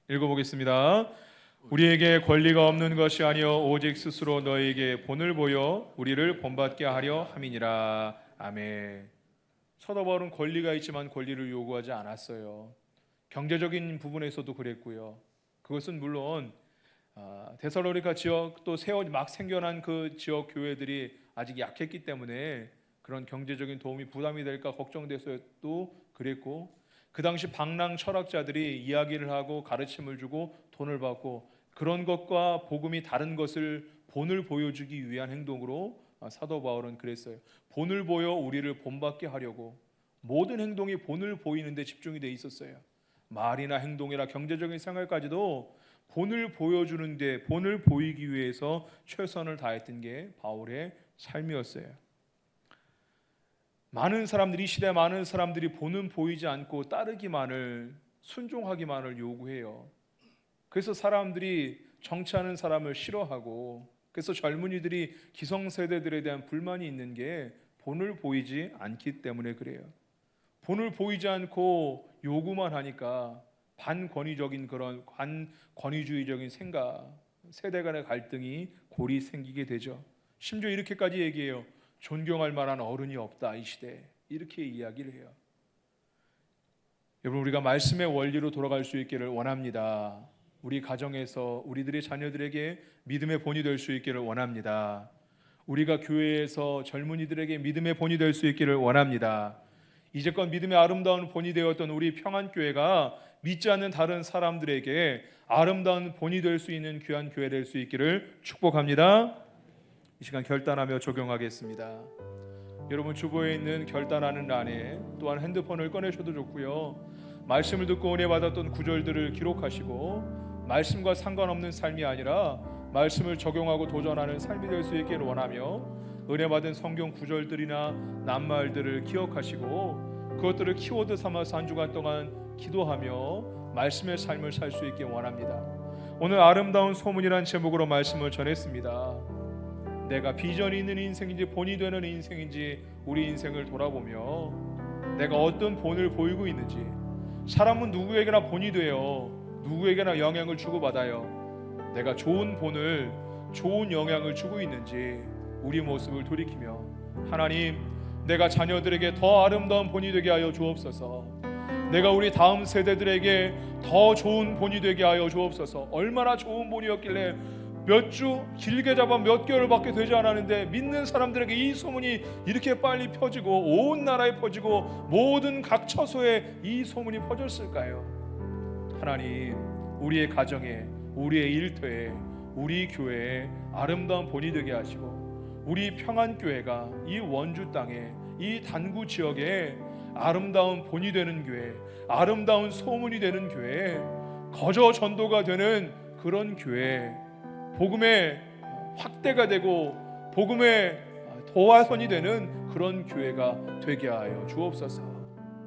A: 읽어보겠습니다. 우리에게 권리가 없는 것이 아니요 오직 스스로 너희에게 본을 보여 우리를 본받게 하려 함이니라. 아멘. 사도 바울은 권리가 있지만 권리를 요구하지 않았어요. 경제적인 부분에서도 그랬고요. 그것은 물론 데살로니가 지역, 또 막 생겨난 그 지역 교회들이 아직 약했기 때문에 그런 경제적인 도움이 부담이 될까 걱정돼서도 그랬고, 그 당시 방랑 철학자들이 이야기를 하고 가르침을 주고 돈을 받고, 그런 것과 복음이 다른 것을 본을 보여주기 위한 행동으로 사도 바울은 그랬어요. 본을 보여 우리를 본받게 하려고 모든 행동이 본을 보이는 데 집중이 돼 있었어요. 말이나 행동이나 경제적인 생활까지도 본을 보여주는데, 본을 보이기 위해서 최선을 다했던 게 바울의 삶이었어요. 이 시대 많은 사람들이 본은 보이지 않고 따르기만을, 순종하기만을 요구해요. 그래서 사람들이 정치하는 사람을 싫어하고, 그래서 젊은이들이 기성세대들에 대한 불만이 있는 게 본을 보이지 않기 때문에 그래요. 본을 보이지 않고 요구만 하니까 반권위적인 그런 반권위주의적인 생각, 세대 간의 갈등이 골이 생기게 되죠. 심지어 이렇게까지 얘기해요. 존경할 만한 어른이 없다 이 시대에. 이렇게 이야기를 해요. 여러분, 우리가 말씀의 원리로 돌아갈 수 있기를 원합니다. 우리 가정에서 우리들의 자녀들에게 믿음의 본이 될 수 있기를 원합니다. 우리가 교회에서 젊은이들에게 믿음의 본이 될 수 있기를 원합니다. 이제껏 믿음의 아름다운 본이 되었던 우리 평안교회가 믿지 않는 다른 사람들에게 아름다운 본이 될 수 있는 귀한 교회 될 수 있기를 축복합니다. 이 시간 결단하며 적용하겠습니다. 여러분, 주보에 있는 결단하는 란에 또한 핸드폰을 꺼내셔도 좋고요, 말씀을 듣고 은혜 받았던 구절들을 기록하시고 말씀과 상관없는 삶이 아니라 말씀을 적용하고 도전하는 삶이 될 수 있기를 원하며 은혜 받은 성경 구절들이나 낱말들을 기억하시고 그것들을 키워드 삼아서 한 주간 동안 기도하며 말씀의 삶을 살 수 있게 원합니다. 오늘 아름다운 소문이란 제목으로 말씀을 전했습니다. 내가 비전이 있는 인생인지 본이 되는 인생인지 우리 인생을 돌아보며 내가 어떤 본을 보이고 있는지, 사람은 누구에게나 본이 돼요. 누구에게나 영향을 주고받아요. 내가 좋은 본을, 좋은 영향을 주고 있는지 우리 모습을 돌이키며 하나님, 내가 자녀들에게 더 아름다운 본이 되게 하여 주옵소서. 내가 우리 다음 세대들에게 더 좋은 본이 되게 하여 주옵소서. 얼마나 좋은 본이었길래 몇 주, 길게 잡아 몇 개월밖에 되지 않았는데 믿는 사람들에게 이 소문이 이렇게 빨리 퍼지고 온 나라에 퍼지고 모든 각 처소에 이 소문이 퍼졌을까요? 하나님, 우리의 가정에, 우리의 일터에, 우리 교회에 아름다운 본이 되게 하시고 우리 평안교회가 이 원주 땅에, 이 단구 지역에 아름다운 본이 되는 교회, 아름다운 소문이 되는 교회, 거저 전도가 되는 그런 교회, 복음의 확대가 되고 복음의 도화선이 되는 그런 교회가 되게 하여 주옵소서.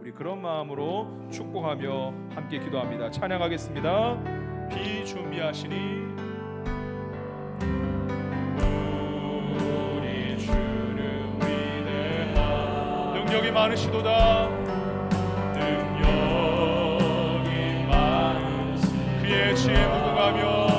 A: 우리 그런 마음으로 축복하며 함께 기도합니다. 찬양하겠습니다. 비준비하시니 우리 주는 위대하, 능력이 많으시도다. 능력이 많으시, 그의 지혜 무궁하며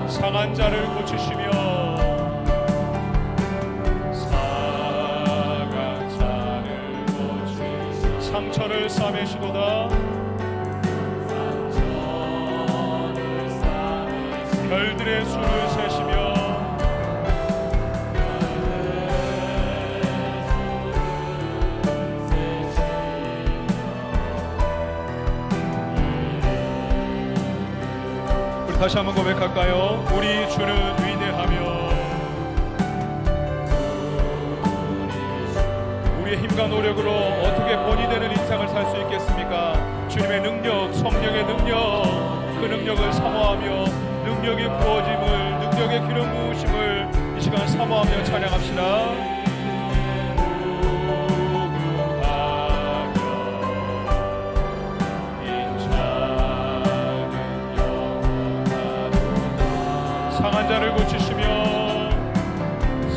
A: 상한 자를 고치시며 상한 자를 고치시며 상처를 싸매시도다. 별들의 수를 세시며 다시 한번 고백할까요? 우리 주는 위대하며 우리의 힘과 노력으로 어떻게 본이 되는 인생을 살 수 있겠습니까? 주님의 능력, 성령의 능력, 그 능력을 사모하며 능력의 부어짐을, 능력의 기름 부으심을 이 시간 사모하며 찬양합시다. 상한 자를 고치시며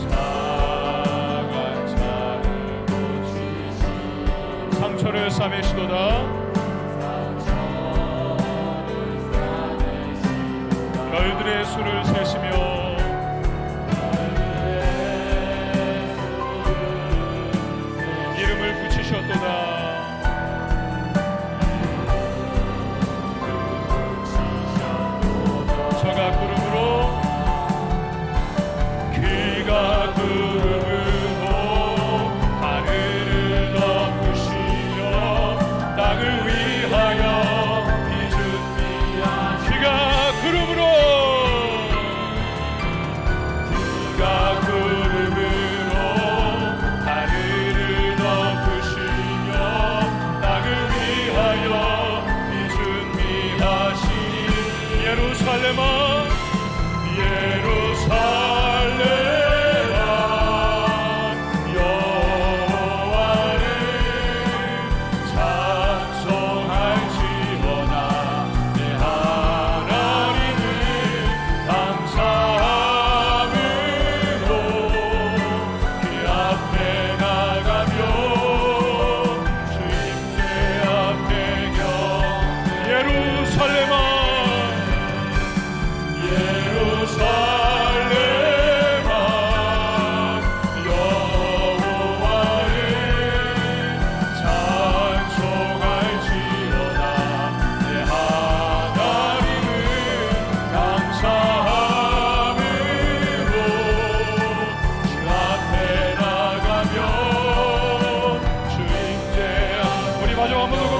A: 상한 자를 고치시며 상처를 싸매시도다. 별들의 수를 세시며 이름을 붙이셨도다. 저가 구름으로 그가 구름으로 하늘을 덮으시며 땅을 위하여 비준비하시고 그가 구름으로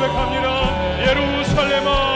A: 고백합니다. 예루살렘아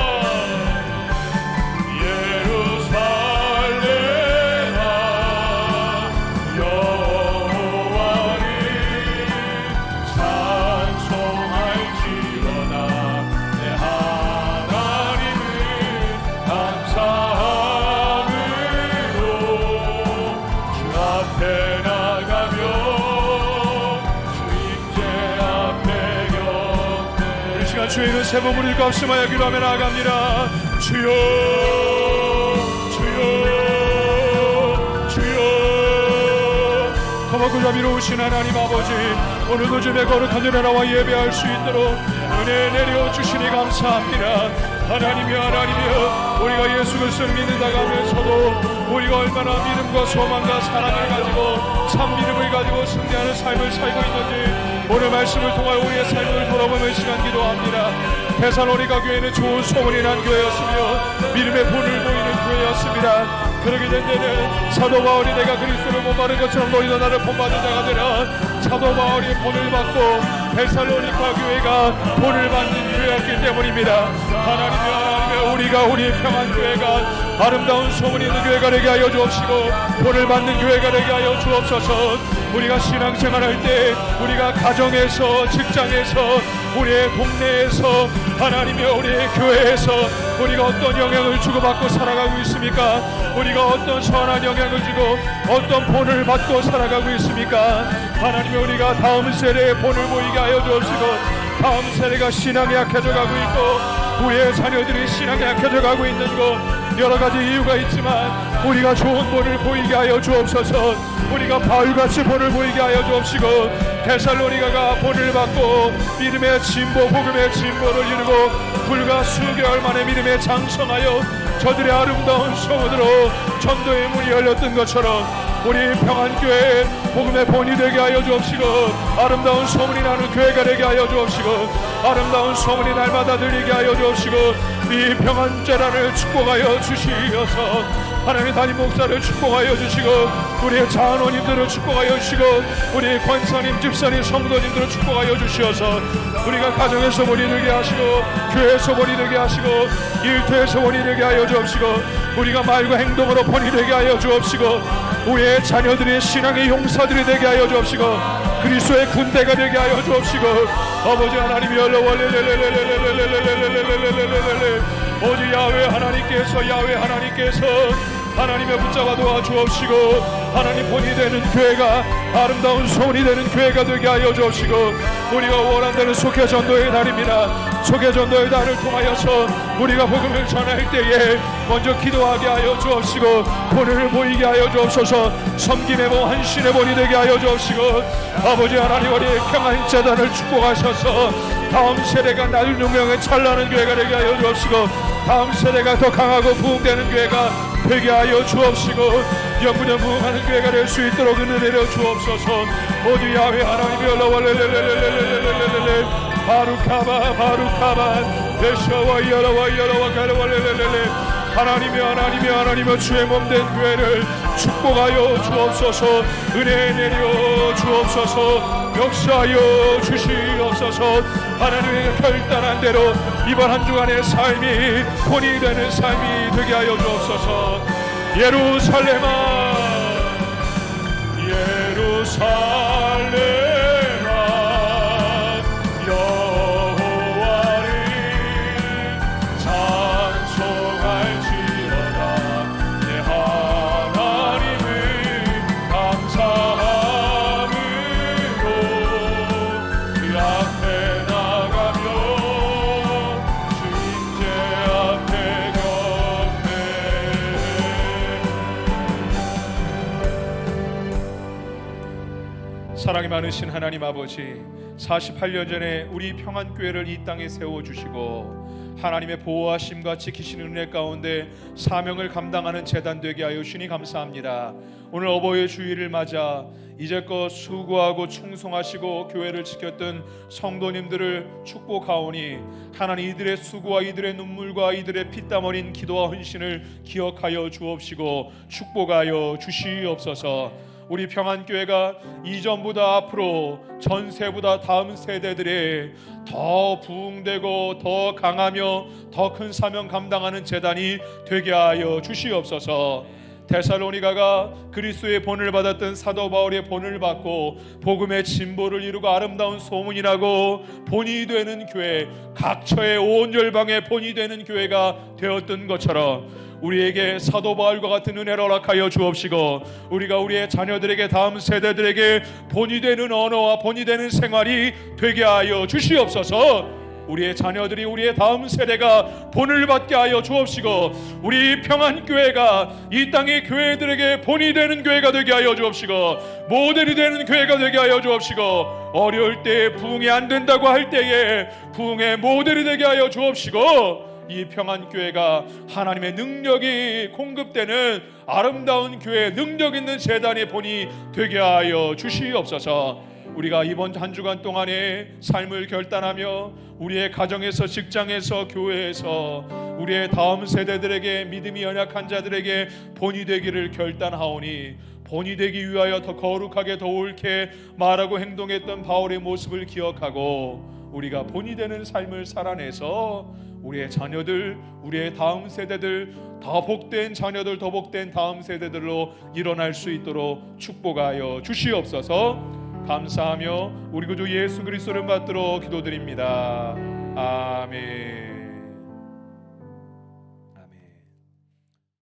A: 주의 이름 세 번 부르고 합심하여 기도하며 나아갑니다. 주여 주여 주여 거룩하고 자비로우신 하나님 아버지, 오늘도 주의 거룩한 전에 나와 예배할 수 있도록 은혜 내려주시니 감사합니다. 하나님이여 우리가 예수 그리스도를 믿는다고 하면서도 우리가 얼마나 믿음과 소망과 사랑을 가지고 참 믿음을 가지고 승리하는 삶을 살고 있는지 오늘 말씀을 통하여 우리의 삶을 돌아보는 시간 기도합니다. 데살로니가 교회는 좋은 소문이 난 교회였으며 믿음의 본을 보이는 교회였습니다. 그러게 된 데는 사도 바울이 내가 그리스도를 본받은 것처럼 너희도 나를 본받은 자가 되라. 사도 바울이 본을 받고 데살로니가 교회가 본을 받는 교회였기 때문입니다. 하나님의 우리가 우리 평안 교회가 아름다운 소문이 있는 교회가 되게 하여 주옵시고 본을 받는 교회가 되게 하여 주옵소서. 우리가 신앙생활할 때 우리가 가정에서 직장에서 우리의 동네에서 하나님의 우리의 교회에서 우리가 어떤 영향을 주고받고 살아가고 있습니까? 우리가 어떤 선한 영향을 주고 어떤 본을 받고 살아가고 있습니까? 하나님의 우리가 다음 세대의 본을 보이게 하여 주옵시고 다음 세대가 신앙에 약해져 가고 있고 우리의 자녀들이 신앙에 약해져 가고 있는 것 여러 가지 이유가 있지만 우리가 좋은 본을 보이게 하여 주옵소서. 우리가 바울같이 본을 보이게 하여 주옵시고 데살로니가가 본을 받고 믿음의 진보 복음의 진보를 이루고 불과 수개월 만에 믿음에 장성하여 저들의 아름다운 소문으로 전도의 문이 열렸던 것처럼 우리 평안교회 복음의 본이 되게 하여 주옵시고 아름다운 소문이 나는 교회가 되게 하여 주옵시고 아름다운 소문이 날마다 들리게 하여 주옵시고 이 평안제단을 축복하여 주시어서 하나님 담임 목사를 축복하여 주시고 우리의 장로님들을 축복하여 주시고 우리 권사님 집사님 성도님들을 축복하여 주시어서 우리가 가정에서 본이 되게 하시고 교회에서 본이 되게 하시고 일터에서 본이 되게 하여 주옵시고 우리가 말과 행동으로 본이 되게 하여 주옵시고 우리의 자녀들이 신앙의 용사들이 되게 하여 주옵시고 그리스도의 군대가 되게 하여 주옵시고 아버지 하나님이 오직 야훼 하나님께서 하나님의 붙잡아 도와주옵시고 하나님 본이 되는 교회가 아름다운 소원이 되는 교회가 되게 하여 주옵시고 우리가 원한다는 속회전도의 달입니다. 속회전도의 달을 통하여서 우리가 복음을 전할 때에 먼저 기도하게 하여 주옵시고 본을 보이게 하여 주옵소서. 섬김의 본 헌신의 본이 되게 하여 주옵시고 아버지 하나님 우리의 평안 재단을 축복하셔서 다음 세대가 낮은 용명에 찬란한 교회가 되게 하여 주옵시고 다음 세대가 더 강하고 부흥되는 교회가 되게 하여 주옵시고 영구전 부흥하는 교회가 될 수 있도록 은혜 내려 주옵소서. 오직 야훼 하나님이 올라와레레레레레레레레레레레 바루카바 베셔와 여러와 가르와레레레레 하나님의 주의 몸된 교회를 축복하여 주옵소서. 은혜 내려 주옵소서. 역사하여 주시옵소서. 하나님의 결단한 대로 이번 한 주간의 삶이 본이 되는 삶이 되게 하여 주옵소서. 예루살렘아 여호와를 찬송할지어다. 내 하나님을 감사함으로 그 앞에 나가며 주님께 앞에 곁에 사랑이 많으신 하나님 아버지, 48년 전에 우리 평안교회를 이 땅에 세워주시고 하나님의 보호하심과 지키시는 은혜 가운데 사명을 감당하는 재단 되게 하여 주시니 감사합니다. 오늘 어버이의 주일을 맞아 이제껏 수고하고 충성하시고 교회를 지켰던 성도님들을 축복하오니 하나님 이들의 수고와 이들의 눈물과 이들의 피땀 어린 기도와 헌신을 기억하여 주옵시고 축복하여 주시옵소서. 우리 평안교회가 이전보다 앞으로 전세보다 다음 세대들의 더 부흥되고 더 강하며 더 큰 사명 감당하는 재단이 되게 하여 주시옵소서. 데살로니가가 그리스도의 본을 받았던 사도 바울의 본을 받고 복음의 진보를 이루고 아름다운 소문이 나고 본이 되는 교회, 각처의 온 열방의 본이 되는 교회가 되었던 것처럼 우리에게 사도 바울과 같은 은혜를 허락하여 주옵시고, 우리가 우리의 자녀들에게, 다음 세대들에게 본이 되는 언어와 본이 되는 생활이 되게 하여 주시옵소서. 우리의 자녀들이, 우리의 다음 세대가 본을 받게 하여 주옵시고, 우리 평안교회가 이 땅의 교회들에게 본이 되는 교회가 되게 하여 주옵시고, 모델이 되는 교회가 되게 하여 주옵시고, 어려울 때 부흥이 안 된다고 할 때에 부흥의 모델이 되게 하여 주옵시고, 이 평안교회가 하나님의 능력이 공급되는 아름다운 교회, 능력 있는 재단의 본이 되게 하여 주시옵소서. 우리가 이번 한 주간 동안의 삶을 결단하며 우리의 가정에서, 직장에서, 교회에서 우리의 다음 세대들에게, 믿음이 연약한 자들에게 본이 되기를 결단하오니, 본이 되기 위하여 더 거룩하게, 더 옳게 말하고 행동했던 바울의 모습을 기억하고 우리가 본이 되는 삶을 살아내서 우리의 자녀들, 우리의 다음 세대들, 더 복된 자녀들, 더 복된 다음 세대들로 일어날 수 있도록 축복하여 주시옵소서. 감사하며 우리 구주 예수 그리스도를 받들어 기도드립니다. 아멘.